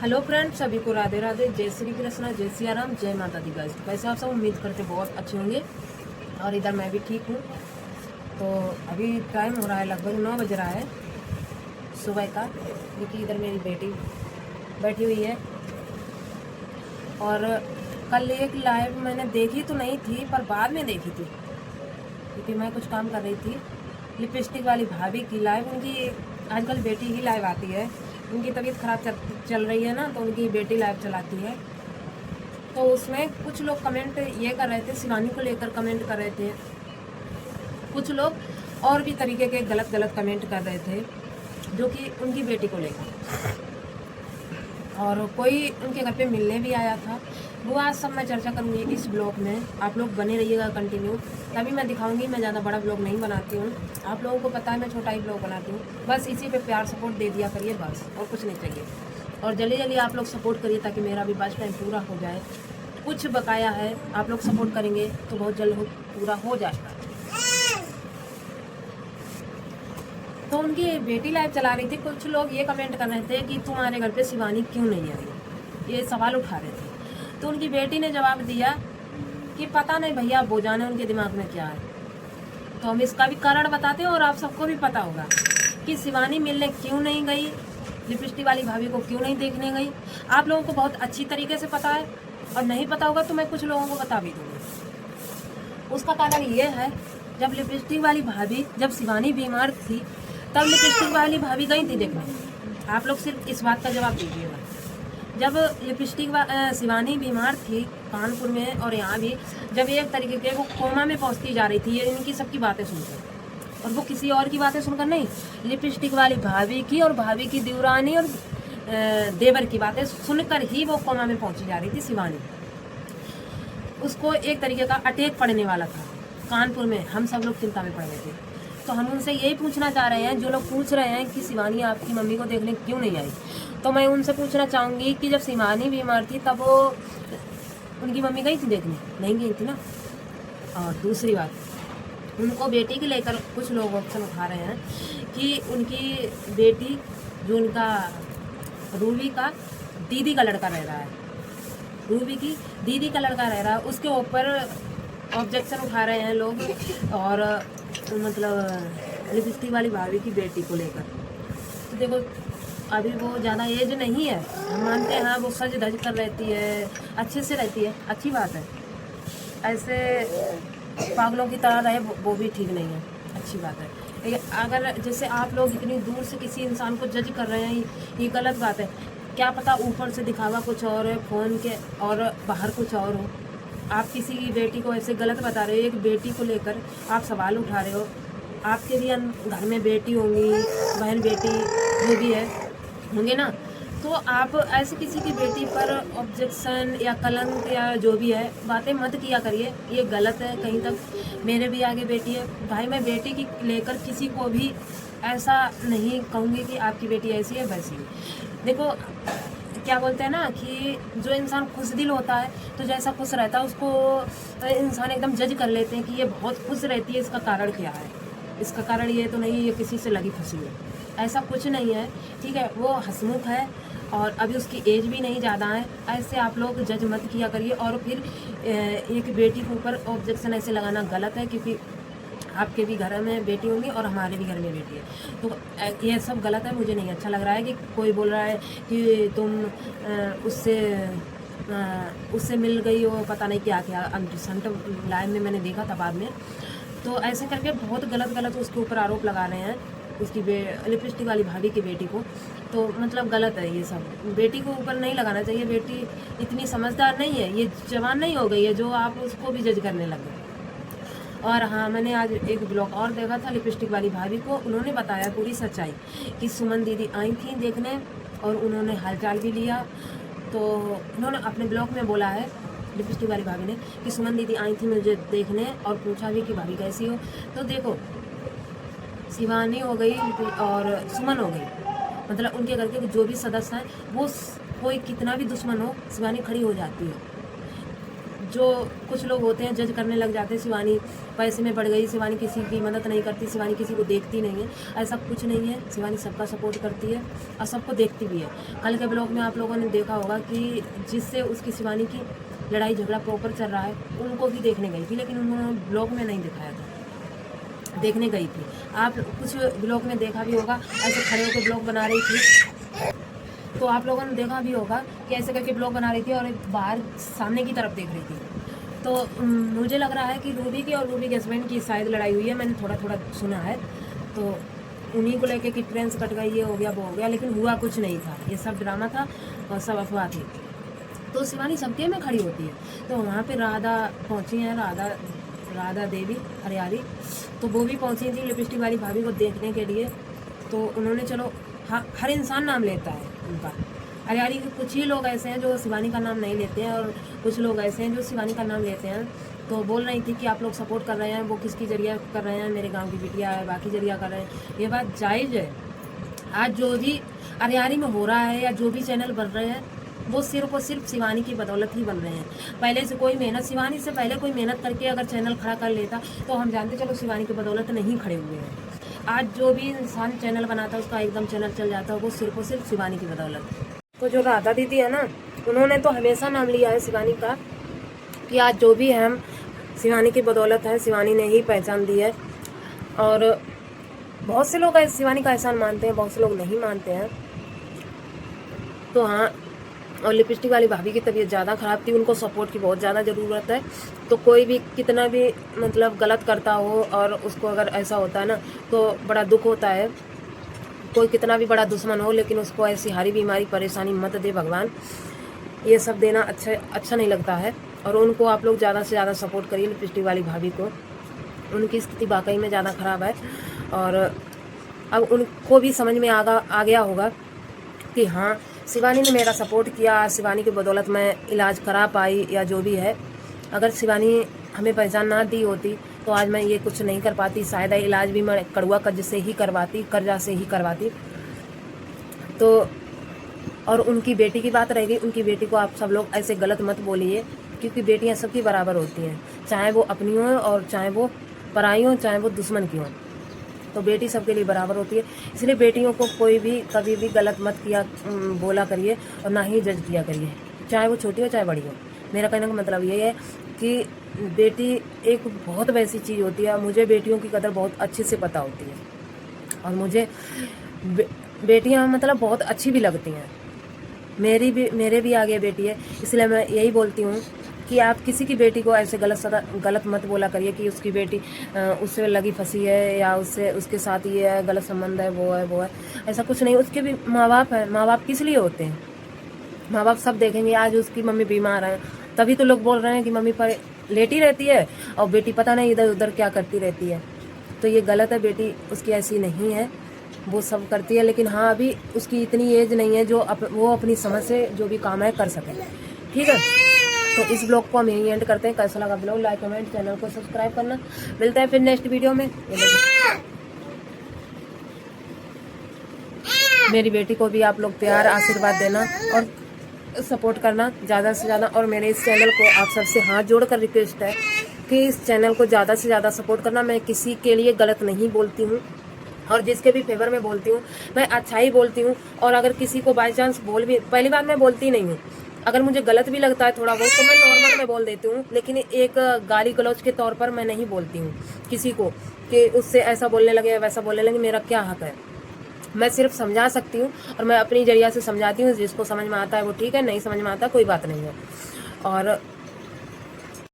Hello friends, सभी को राधे राधे, जय श्री कृष्णा, जय सिया राम, जय माता दी गाइस। वैसे आप सब उम्मीद करते बहुत अच्छे होंगे और इधर मैं भी ठीक हूँ। तो अभी टाइम हो रहा है लगभग 9 बज रहा है सुबह का, क्योंकि इधर मेरी बेटी बैठी हुई है। और कल एक लाइव मैंने देखी तो नहीं थी, पर बाद में देखी थी क्योंकि मैं कुछ काम कर रही थी। लिपस्टिक वाली भाभी की लाइव, उनकी आजकल बेटी ही लाइव आती है। उनकी तबीयत खराब चल रही है ना, तो उनकी बेटी लाइव चलाती है। तो उसमें कुछ लोग कमेंट ये कर रहे थे, शिवानी को लेकर कमेंट कर रहे थे। कुछ लोग और भी तरीके के गलत गलत कमेंट कर रहे थे, जो कि उनकी बेटी को लेकर। और कोई उनके घर पे मिलने भी आया था। वो आज सब मैं चर्चा करूँगी इस ब्लॉग में। आप लोग बने रहिएगा कंटिन्यू, तभी मैं दिखाऊंगी। मैं ज़्यादा बड़ा ब्लॉग नहीं बनाती हूँ, आप लोगों को पता है मैं छोटा ही ब्लॉग बनाती हूँ। बस इसी पे प्यार सपोर्ट दे दिया करिए, बस और कुछ नहीं चाहिए। और जल्दी जल्दी आप लोग सपोर्ट करिए ताकि मेरा भी बस टाइम पूरा हो जाए। कुछ बकाया है, आप लोग सपोर्ट करेंगे तो बहुत जल्द पूरा हो जाएगा। तो उनकी बेटी लाइव चला रही थी। कुछ लोग ये कमेंट कर रहे थे कि तुम्हारे घर पे शिवानी क्यों नहीं आई, ये सवाल उठा रहे थे। तो उनकी बेटी ने जवाब दिया कि पता नहीं भैया, वो जाने उनके दिमाग में क्या है। तो हम इसका भी कारण बताते हैं और आप सबको भी पता होगा कि शिवानी मिलने क्यों नहीं गई, लिपस्टिक वाली भाभी को क्यों नहीं देखने गई। आप लोगों को बहुत अच्छी तरीके से पता है, और नहीं पता होगा तो मैं कुछ लोगों को बता भी दूँगी। उसका कारण ये है, जब लिपस्टिक वाली भाभी, जब शिवानी बीमार थी तब लिपस्टिक वाली भाभी गई थी देखने। आप लोग सिर्फ इस बात का जवाब दीजिएगा। जब लिपस्टिक शिवानी बीमार थी कानपुर में और यहाँ भी, जब एक तरीके के वो कोमा में पहुँचती जा रही थी, ये इनकी सबकी बातें सुनकर, और वो किसी और की बातें सुनकर नहीं, लिपस्टिक वाली भाभी की और भाभी की देवरानी और देवर की बातें सुनकर ही वो कोमा में पहुँची जा रही थी शिवानी। उसको एक तरीके का अटैक पड़ने वाला था कानपुर में। हम सब लोग चिंता में पड़ गए थे। तो हम उनसे यही पूछना चाह रहे हैं, जो लोग पूछ रहे हैं कि शिवानी आपकी मम्मी को देखने क्यों नहीं आई, तो मैं उनसे पूछना चाहूँगी कि जब शिवानी बीमार थी तब वो उनकी मम्मी गई थी देखने? नहीं गई थी ना। और दूसरी बात, उनको बेटी के लेकर कुछ लोग ऑप्शन उठा रहे हैं कि उनकी बेटी, जो उनका रूबी का दीदी का लड़का रह रहा है, रूबी की दीदी का लड़का रह रहा है, उसके ऊपर ऑब्जेक्शन उठा रहे हैं लोग। और मतलब लिपस्टिक वाली भाभी की बेटी को लेकर, तो देखो अभी वो ज़्यादा एज नहीं है, हम मानते हैं। हाँ, वो सज धज कर रहती है, अच्छे से रहती है, अच्छी बात है। ऐसे पागलों की तरह रहे वो भी ठीक नहीं है, अच्छी बात है। लेकिन अगर जैसे आप लोग इतनी दूर से किसी इंसान को जज कर रहे हैं, ये गलत बात है। क्या पता ऊपर से दिखावा कुछ और है फ़ोन के, और बाहर कुछ और हो। आप किसी की बेटी को ऐसे गलत बता रहे हो, एक बेटी को लेकर आप सवाल उठा रहे हो। आपके भी घर में बेटी होंगी, बहन बेटी जो भी है होंगे ना, तो आप ऐसे किसी की बेटी पर ऑब्जेक्शन या कलंक या जो भी है बातें मत किया करिए, ये गलत है। कहीं तक मेरे भी आगे बेटी है भाई, मैं बेटी की लेकर किसी को भी ऐसा नहीं कहूँगी कि आपकी बेटी ऐसी है वैसी है। देखो क्या बोलते हैं ना कि जो इंसान खुश दिल होता है, तो जैसा खुश रहता है उसको इंसान एकदम जज कर लेते हैं कि ये बहुत खुश रहती है, इसका कारण क्या है। इसका कारण ये तो नहीं ये किसी से लगी फंसी है, ऐसा कुछ नहीं है। ठीक है, वो हंसमुख है और अभी उसकी एज भी नहीं ज़्यादा है। ऐसे आप लोग जज मत किया करिए। और फिर एक बेटी के ऊपर ऑब्जेक्शन ऐसे लगाना गलत है, क्योंकि आपके भी घर में बेटी होंगी और हमारे भी घर में बेटी है। तो ये सब गलत है, मुझे नहीं अच्छा लग रहा है कि कोई बोल रहा है कि तुम उससे मिल गई हो, पता नहीं क्या क्या अंट लाइन में मैंने देखा था बाद में। तो ऐसे करके बहुत गलत गलत उसके ऊपर आरोप लगा रहे हैं, उसकी लिपस्टिक वाली भाभी की बेटी को। तो मतलब गलत है ये सब, बेटी को ऊपर नहीं लगाना चाहिए। बेटी इतनी समझदार नहीं है, ये जवान नहीं हो गई है जो आप उसको भी जज करने लगे। और हाँ, मैंने आज एक ब्लॉग और देखा था लिपस्टिक वाली भाभी को, उन्होंने बताया पूरी सच्चाई कि सुमन दीदी आई थी देखने और उन्होंने हालचाल भी लिया। तो उन्होंने अपने ब्लॉग में बोला है लिपस्टिक वाली भाभी ने कि सुमन दीदी आई थी मुझे देखने और पूछा भी कि भाभी कैसी हो। तो देखो, शिवानी हो गई और सुमन हो गई, मतलब उनके घर के जो भी सदस्य हैं, वो कोई कितना भी दुश्मन हो, शिवानी खड़ी हो जाती है। जो कुछ लोग होते हैं जज करने लग जाते हैं, शिवानी पैसे में बढ़ गई, शिवानी किसी की मदद नहीं करती, शिवानी किसी को देखती नहीं है। ऐसा कुछ नहीं है, शिवानी सबका सपोर्ट करती है और सबको देखती भी है। कल के ब्लॉग में आप लोगों ने देखा होगा कि जिससे उसकी शिवानी की लड़ाई झगड़ा प्रॉपर चल रहा है उनको भी देखने गई थी, लेकिन उन्होंने ब्लॉग में नहीं दिखाया था, देखने गई थी। आप कुछ ब्लॉग में देखा भी होगा, ऐसे खड़े होकर ब्लॉग बना रही थी, तो आप लोगों ने देखा भी होगा कि ऐसे करके ब्लॉग बना रही थी और बाहर सामने की तरफ देख रही थी। तो मुझे लग रहा है कि रूबी की और रूबी के हस्बैंड की शायद लड़ाई हुई है, मैंने थोड़ा थोड़ा सुना है। तो उन्हीं को लेके कि ट्रेन से कट गई, ये हो गया वो हो गया, लेकिन हुआ कुछ नहीं था, ये सब ड्रामा था और सब अफवाह थी। तो शिवानी सबके में खड़ी होती है। तो वहाँ पे राधा पहुँची हैं, राधा देवी हरियाली, तो वो भी पहुँची थी लिपस्टिक वाली भाभी को देखने के लिए। तो उन्होंने चलो हर इंसान नाम लेता है उनका। हरियाली के कुछ ही लोग ऐसे हैं जो शिवानी का नाम नहीं लेते हैं और कुछ लोग ऐसे हैं जो शिवानी का नाम लेते हैं। तो बोल रही थी कि आप लोग सपोर्ट कर रहे हैं, वो किसकी जरिया कर रहे हैं, मेरे गांव की बिटिया है, बाकी जरिया कर रहे हैं, ये बात जायज़ है। आज जो भी हरियाली में हो रहा है या जो भी चैनल बन रहे हैं वो सिर्फ और सिर्फ शिवानी की बदौलत ही बन रहे हैं। पहले से कोई मेहनत, शिवानी से पहले कोई मेहनत करके अगर चैनल खड़ा कर लेता तो हम जानते चलो शिवानी की बदौलत नहीं खड़े हुए हैं। आज जो भी इंसान चैनल बनाता है उसका एकदम चैनल चल जाता है, वो सिर्फ और सिर्फ शिवानी की बदौलत। तो जो राधा दीदी है ना, उन्होंने तो हमेशा नाम लिया है शिवानी का कि आज जो भी है हम शिवानी की बदौलत है, शिवानी ने ही पहचान दी है। और बहुत से लोग शिवानी का एहसान मानते हैं, बहुत से लोग नहीं मानते हैं। तो हाँ, और लिपस्टिक वाली भाभी की तबीयत ज़्यादा ख़राब थी, उनको सपोर्ट की बहुत ज़्यादा ज़रूरत है। तो कोई भी कितना भी मतलब गलत करता हो और उसको अगर ऐसा होता है ना तो बड़ा दुख होता है। कोई कितना भी बड़ा दुश्मन हो लेकिन उसको ऐसी हारी बीमारी परेशानी मत दे भगवान, ये सब देना अच्छा नहीं लगता है। और उनको आप लोग ज़्यादा से ज़्यादा सपोर्ट करिए लिपस्टिक वाली भाभी को, उनकी स्थिति वाकई में ज़्यादा ख़राब है। और अब उनको भी समझ में आ गया होगा कि हाँ, शिवानी ने मेरा सपोर्ट किया, शिवानी की बदौलत मैं इलाज करा पाई या जो भी है। अगर शिवानी हमें पहचान ना दी होती तो आज मैं ये कुछ नहीं कर पाती, शायद इलाज भी मैं कड़वा कर्ज से ही करवाती। तो और उनकी बेटी की बात रहेगी, उनकी बेटी को आप सब लोग ऐसे गलत मत बोलिए, क्योंकि बेटियां सबकी बराबर होती हैं, चाहे वो अपनी हों और चाहे वो पराई हों, चाहे वो दुश्मन की हों। तो बेटी सबके लिए बराबर होती है, इसलिए बेटियों को कोई भी कभी भी गलत मत बोला करिए और ना ही जज किया करिए, चाहे वो छोटी हो चाहे बड़ी हो। मेरा कहने का मतलब ये है कि बेटी एक बहुत वैसी चीज़ होती है, मुझे बेटियों की कदर बहुत अच्छे से पता होती है और मुझे बेटियां मतलब बहुत अच्छी भी लगती हैं। मेरे भी आगे बेटी है, इसलिए मैं यही बोलती हूँ कि आप किसी की बेटी को ऐसे गलत मत बोला करिए कि उसकी बेटी उससे लगी फंसी है या उसके साथ ये है, गलत संबंध है, वो है। ऐसा कुछ नहीं, उसके भी माँ बाप हैं। माँ बाप किस लिए होते हैं? माँ बाप सब देखेंगे। आज उसकी मम्मी बीमार है तभी तो लोग बोल रहे हैं कि मम्मी पर लेटी रहती है और बेटी पता नहीं इधर उधर क्या करती रहती है। तो ये गलत है, बेटी उसकी ऐसी नहीं है, वो सब करती है। लेकिन हाँ, अभी उसकी इतनी एज नहीं है जो वो अपनी समझ से जो भी काम है कर सके। ठीक है, तो इस ब्लॉग को हम यहीं एंड करते हैं। कैसा लगा ब्लॉग, लाइक कमेंट, चैनल को सब्सक्राइब करना। मिलते हैं फिर नेक्स्ट वीडियो में। मेरी बेटी को भी आप लोग प्यार आशीर्वाद देना और सपोर्ट करना ज़्यादा से ज़्यादा। और मेरे इस चैनल को आप सबसे हाथ जोड़कर रिक्वेस्ट है कि इस चैनल को ज़्यादा से ज़्यादा सपोर्ट करना। मैं किसी के लिए गलत नहीं बोलती हूँ और जिसके भी फेवर में बोलती हूँ मैं अच्छा ही बोलती हूँ। और अगर किसी को बाई चांस पहली बार मैं बोलती नहीं हूँ, अगर मुझे गलत भी लगता है थोड़ा बहुत तो मैं नॉर्मल में बोल देती हूँ, लेकिन एक गाली गलौज के तौर पर मैं नहीं बोलती हूँ किसी को कि उससे ऐसा बोलने लगे वैसा बोलने लगे। मेरा क्या हक है? मैं सिर्फ समझा सकती हूँ और मैं अपनी जरिया से समझाती हूँ। जिसको समझ में आता है वो ठीक है, नहीं समझ में आता कोई बात नहीं है। और